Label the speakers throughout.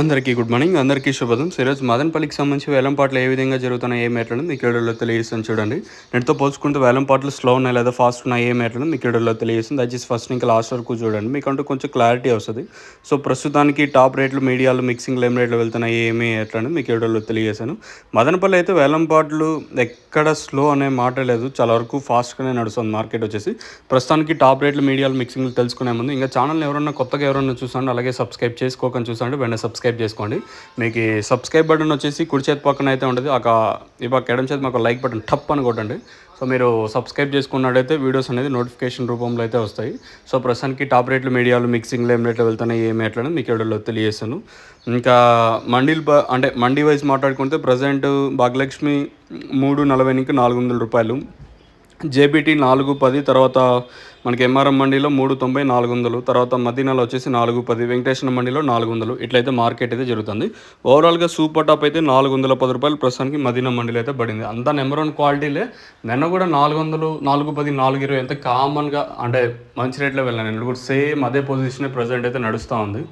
Speaker 1: అందరికీ good morning, అందరికీ శుభోదయం. ఈరోజు మదనపల్లికి సంబంధించి వేలంపాట్లు ఏ విధంగా జరుగుతున్నాయి, ఏ మేటలను మీకు వీడియోలో తెలియజేస్తాను చూడండి. నేటితో పోల్చుకుంటే వేలంపాట్లు స్లో ఉన్నాయి లేదా ఫాస్ట్ ఉన్నాయి, ఏ మేటలను మీకు వీడియోలో తెలియజేస్తుంది. దయచేసి ఫస్ట్ ఇంకా లాస్ట్ వరకు చూడండి, మీకంటూ కొంచెం క్లారిటీ వస్తుంది. సో ప్రస్తుతానికి టాప్ రేట్లు, మీడియాలు, మిక్సింగ్ ఏం రేట్లు వెళ్తున్నాయి, ఏమి ఎట్లని మీకు వీడియోలో తెలియజేశాను. మదనపల్లి అయితే వేలంపాట్లు ఎక్కడ స్లో అనే మాట లేదు, చాలా వరకు ఫాస్ట్గానే నడుస్తుంది మార్కెట్ వచ్చేసి. ప్రస్తుతానికి టాప్ రేట్లు, మీడియాలు, మిక్సింగ్లు తెలుసుకునే ముందు ఇంకా ఛానల్ కొత్తగా ఎవరన్నా చూసండి, అలాగే సబ్స్క్రైబ్ చేసుకోకని చూసండి, వెంటనే సబ్స్క్రైబ్ చేసుకోండి. మీకు సబ్స్క్రైబ్ బటన్ వచ్చేసి కుడి చేతి పక్కన అయితే ఉంటుంది, ఈ పక్క ఎడం చేతి మాకు లైక్ బటన్ టప్ అని కొట్టండి. సో మీరు సబ్స్క్రైబ్ చేసుకున్నట్టయితే వీడియోస్ అనేది నోటిఫికేషన్ రూపంలో అయితే వస్తాయి. సో ప్రస్తుతానికి టాప్ రేట్లు, మీడియాలు, మిక్సింగ్లు ఏం రేట్లు వెళ్తున్నాయి, ఏం రేట్లను మీకు వీడియోలో తెలియజేస్తాను. ఇంకా మండీలు అంటే మండీ వైజ్ మాట్లాడుకుంటే ప్రజెంట్ భాగ్యలక్ష్మి 340 400 రూపాయలు, జేబీటీ 410, తర్వాత మనకి ఎంఆర్ఎం మండీలో 390 400, తర్వాత మదీనాలో వచ్చేసి 410, వెంకటేశ్వర మండీలో 400. ఇట్లయితే మార్కెట్ అయితే జరుగుతుంది. ఓవరాల్గా సూపర్ టాప్ అయితే 410 రూపాయలు ప్రస్తుతానికి మదీనా మండీలో అయితే పడింది. అంతా నెంబర్ 1 క్వాలిటీలే. నిన్న కూడా 400, 410, 420 ఎంత కామన్గా అంటే మంచి రేట్లో వెళ్ళాను. నేను కూడా సేమ్ అదే పొజిషన్ ప్రజెంట్ అయితే నడుస్తూ ఉంది.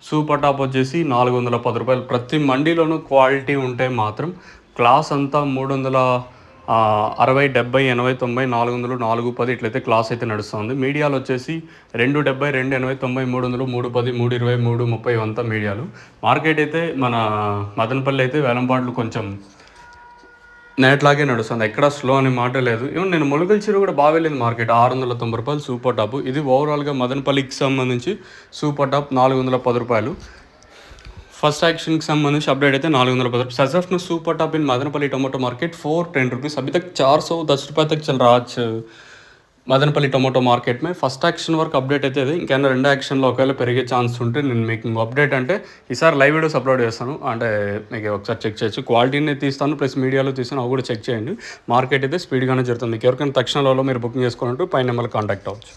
Speaker 1: సూపర్ టాప్ వచ్చేసి 410 రూపాయలు. ప్రతి మండీలోనూ క్వాలిటీ ఉంటే మాత్రం క్లాస్ అంతా 360, 70, 80, 90, 400, 410 ఇట్లయితే క్లాస్ అయితే నడుస్తుంది. మీడియాలు వచ్చేసి 270, 280, 90, 300, 310, 320, 330 అంతా మీడియాలు. మార్కెట్ అయితే మన మదనపల్లి అయితే వేలంపాట్లు కొంచెం నేట్లాగే నడుస్తుంది, ఎక్కడ స్లో అనే మాట లేదు. ఈవెన్ నేను ములుగుల చీర కూడా బాగా వెళ్ళింది మార్కెట్, 690 రూపాయలు సూపర్ టాప్. ఇది ఓవరాల్గా మదనపల్లికి సంబంధించి సూపర్ టాప్ 410 రూపాయలు. फर्स्ट एक्शन की संबंधित अपडेट అయితే 410 सच ऑफ नो super top in Madanapalle tomato market 410 rupees अभी तक 410 रुपये तक चल रहा आज మదనపల్లి టొమాటో మార్కెట్ మే. ఫస్ట్ యాక్షన్ వరకు అప్డేట్ అయితే ఇంకైనా రెండో యాక్షన్లో ఒకవేళ పెరిగే ఛాన్స్ ఉంటే నేను మీకు అప్డేట్ అంటే ఈసారి లైవ్ వీడియోస్ అప్లోడ్ చేస్తాను, అంటే మీకు ఒకసారి చెక్ చేయొచ్చు. క్వాలిటీని తీస్తాను ప్లస్ మీడియాలో తీస్తాను, అవి కూడా చెక్ చేయండి. మార్కెట్ అయితే స్పీడ్గానే జరుగుతుంది. మీకు ఎవరికైనా తక్షణంలో మీరు బుకింగ్ చేసుకోవాలంటే పైన నెంబర్కి కాంటాక్ట్ అవ్వచ్చు.